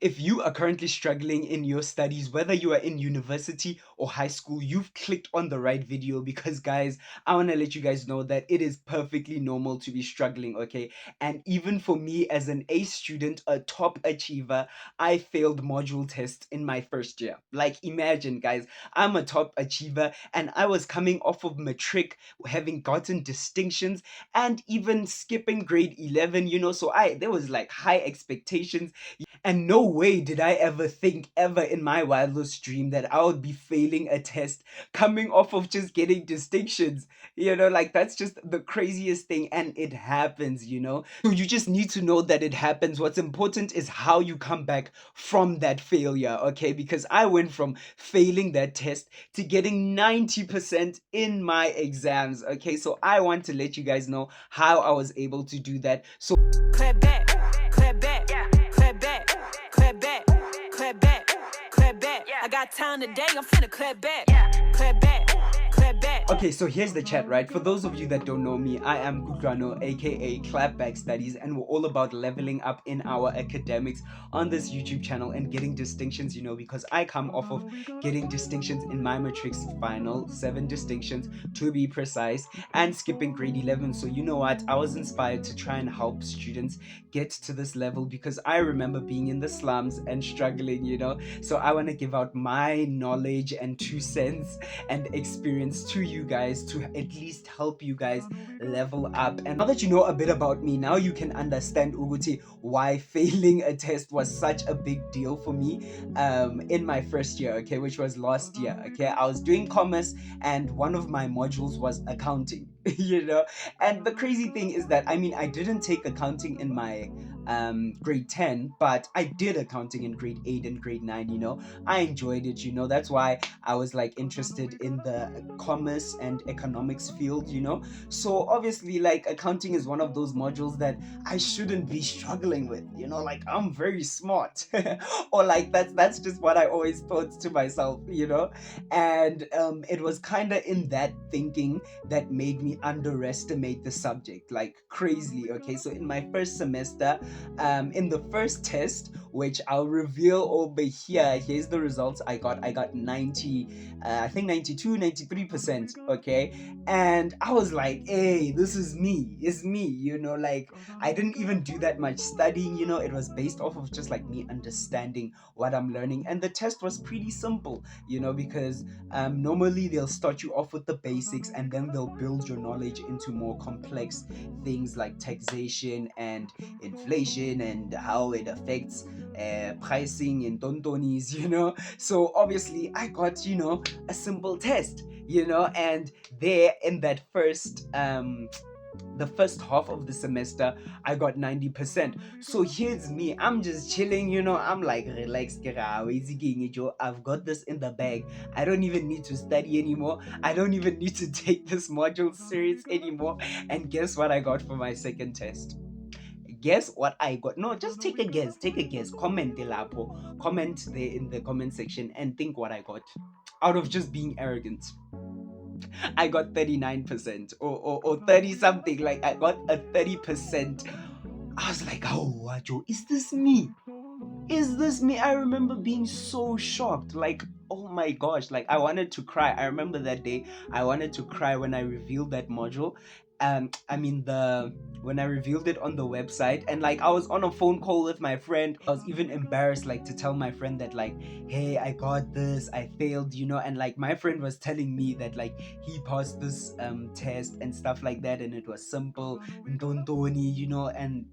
If you are currently struggling in your studies, whether you are in university or high school, you've clicked on the right video because, guys, I want to let you guys know that it is perfectly normal to be struggling, okay? And even for me as an A student, a top achiever, I failed module tests in my first year. Like, imagine, guys, I'm a top achiever and I was coming off of matric, having gotten distinctions and even skipping grade 11, so there was like high expectations, and no way did I ever think, ever in my wildest dream, that I would be failing a test coming off of just getting distinctions. Like, that's just the craziest thing, and it happens. So you just need to know that it happens. What's important is how you come back from that failure, okay? Because I went from failing that test to getting 90% in my exams, okay? So I want to let you guys know how I was able to do that. So clap back, clap back, clap back, clap back, clap back, clap back. I got time today, I'm finna clap back, clap back, clap back. Okay, so here's the chat, right? For those of you that don't know me, I am Kutlwano, aka Clapback Studies, and we're all about leveling up in our academics on this YouTube channel and getting distinctions, because I come off of getting distinctions in my matrix final, 7 distinctions to be precise, and skipping grade 11. So you know what? I was inspired to try and help students get to this level because I remember being in the slums and struggling. So I want to give out my knowledge and 2 cents and experience to you guys to at least help you guys level up. And now that you know a bit about me, now you can understand, Uguti, why failing a test was such a big deal for me in my first year, okay, which was last year. Okay, I was doing commerce and one of my modules was accounting. And the crazy thing is that I didn't take accounting in my grade 10, but I did accounting in grade 8 and grade 9. I enjoyed it. That's why I was like interested in the commerce and economics field. So obviously, like, accounting is one of those modules that I shouldn't be struggling with. Like, I'm very smart. Or like, that's just what I always thought to myself. And it was kind of in that thinking that made me underestimate the subject like crazily. Okay, so in my first semester, in the first test, which I'll reveal over here, here's the results I got 90, I think 92, 93%. Okay, and I was like, hey, this is me, it's me. Like, I didn't even do that much studying. It was based off of just like me understanding what I'm learning, and the test was pretty simple, because normally they'll start you off with the basics and then they'll build your knowledge into more complex things like taxation and inflation and how it affects pricing in tontonis. So obviously I got a simple test, and there in that first the first half of the semester I got 90%. So here's me, I'm just chilling. I'm like, relax, I've got this in the bag. I don't even need to study anymore. I don't even need to take this module serious anymore. And guess what I got for my second test? Guess what I got? No, just take a guess. Comment there in the comment section and think what I got out of just being arrogant. I got 39% or 30 something. Like, I got a 30%. I was like, oh, Wajo, is this me? Is this me? I remember being so shocked. Like, oh my gosh, like, I wanted to cry. I remember that day I wanted to cry when I revealed that module. When I revealed it on the website, and like, I was on a phone call with my friend. I was even embarrassed, like, to tell my friend that, like, hey, I got this, I failed, and like, my friend was telling me that, like, he passed this test and stuff like that, and it was simple, ntontoni, and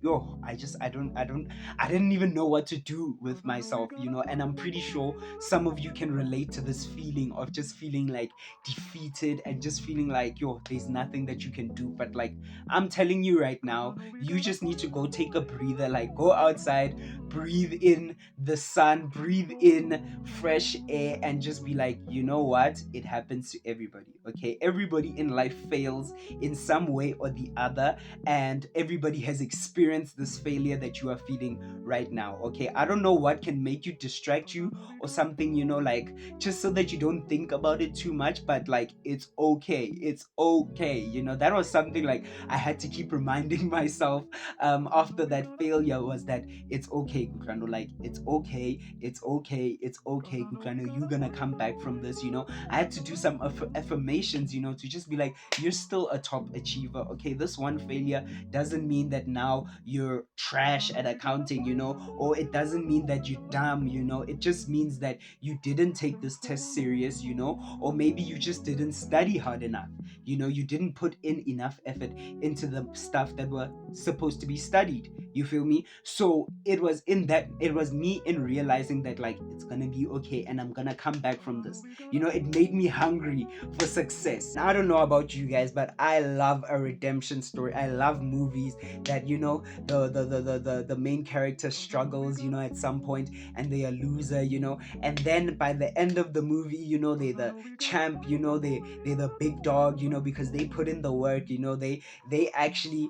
I didn't even know what to do with myself. And I'm pretty sure some of you can relate to this feeling of just feeling like defeated and just feeling like, there's nothing that you can do. But like, I'm telling you right now, you just need to go take a breather, like, go outside, breathe in the sun, breathe in fresh air, and just be like, you know what, it happens to everybody. Okay, everybody in life fails in some way or the other, and everybody has experienced this failure that you are feeling right now. Okay, I don't know what can make you distract you or something, like, just so that you don't think about it too much, but like, it's okay. That was something something like I had to keep reminding myself after that failure, was that it's okay, Kutlwano, like it's okay, it's okay, it's okay, Kutlwano, you're gonna come back from this, you know. I had to do some affirmations, you know, to just be like, you're still a top achiever, okay? This one failure doesn't mean that now you're trash at accounting, you know, or it doesn't mean that you're dumb, you know. It just means that you didn't take this test serious, you know, or maybe you just didn't study hard enough, you know, you didn't put in enough effort into the stuff that were supposed to be studied, you feel me? So it was in that, it was me in realizing that like it's gonna be okay and I'm gonna come back from this, you know. It made me hungry for success. I don't know about you guys, but I love a redemption story. I love movies that, you know, the main character struggles, you know, at some point, and they are loser, you know, and then by the end of the movie, you know, they're the champ, you know, they're the big dog, you know, because they put in the work, you know, they actually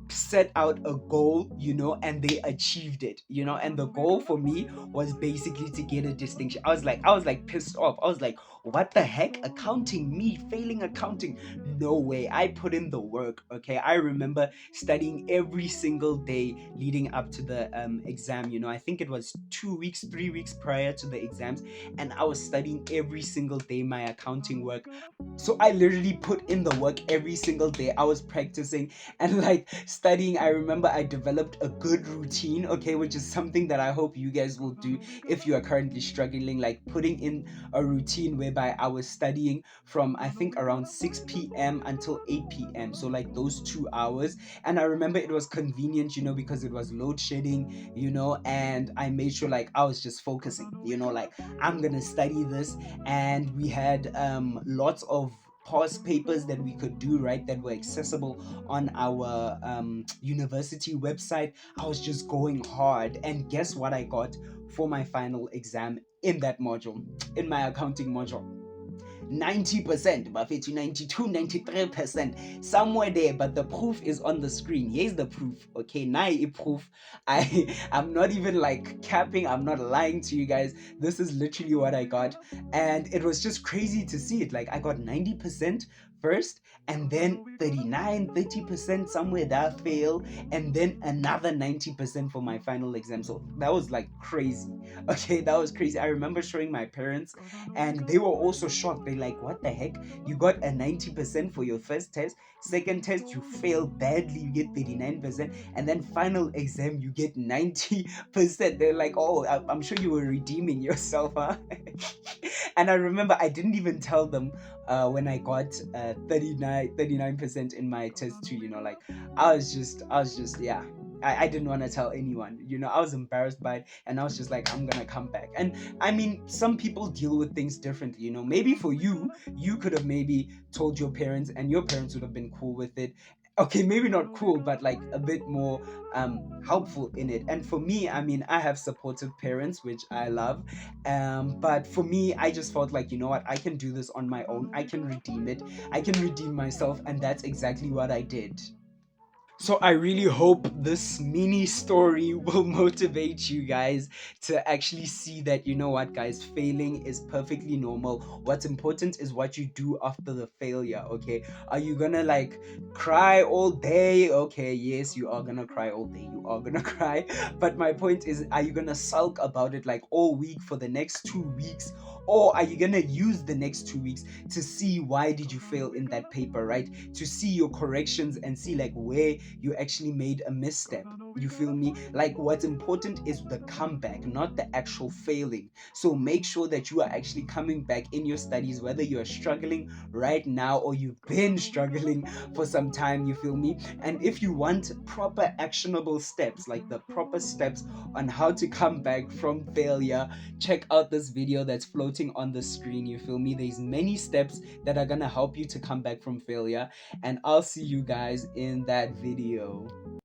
set out a goal, you know, and they achieved it, you know. And the goal for me was basically to get a distinction. I was like pissed off. I was like, what the heck? Accounting, me failing accounting? No way. I put in the work, okay? I remember studying every single day leading up to the exam, you know. I think it was 2 weeks, 3 weeks prior to the exams, and I was studying every single day my accounting work. So I literally put in the work every single day. I was practicing and like studying. I remember I developed a good routine, okay, which is something that I hope you guys will do if you are currently struggling, like putting in a routine whereby I was studying from, I think, around 6 p.m. until 8 p.m. So like those 2 hours. And I remember it was convenient, you know, because it was load shedding, you know, and I made sure like I was just focusing, you know, like I'm gonna study this. And we had lots of past papers that we could do, right, that were accessible on our university website. I was just going hard, and guess what I got for my final exam in that module, in my accounting module? 90%, Buffet, 92, 93%, somewhere there. But the proof is on the screen. Here's the proof, okay? Now, proof. I'm not even like capping, I'm not lying to you guys. This is literally what I got, and it was just crazy to see it. Like, I got 90% first, and then 39, 30% somewhere that fail, and then another 90% for my final exam. So that was like crazy. Okay, that was crazy. I remember showing my parents, and they were also shocked. They like, what the heck? You got a 90% for your first test, second test you fail badly, you get 39%, and then final exam you get 90%. They're like, oh, I'm sure you were redeeming yourself, huh? And I remember I didn't even tell them when I got 39% in my test too, you know. Like I was just yeah, I didn't want to tell anyone, you know. I was embarrassed by it, and I was just like, I'm gonna come back. And I mean, some people deal with things differently, you know. Maybe for you, you could have maybe told your parents, and your parents would have been cool with it. Okay, maybe not cool, but like a bit more helpful in it. And for me, I mean, I have supportive parents, which I love. But for me, I just felt like, you know what, I can do this on my own. I can redeem it. I can redeem myself, and that's exactly what I did. So I really hope this mini story will motivate you guys to actually see that, you know what, guys, failing is perfectly normal. What's important is what you do after the failure, okay? Are you gonna like cry all day? Okay, yes, you are gonna cry all day. You are gonna cry. But my point is, are you gonna sulk about it like all week for the next 2 weeks? Or are you gonna use the next 2 weeks to see why did you fail in that paper, right? To see your corrections and see like where you actually made a misstep. You feel me? Like what's important is the comeback, not the actual failing. So make sure that you are actually coming back in your studies, whether you're struggling right now or you've been struggling for some time. You feel me? And if you want proper actionable steps, like the proper steps on how to come back from failure, check out this video that's floating on the screen. You feel me? There's many steps that are gonna help you to come back from failure, and I'll see you guys in that video.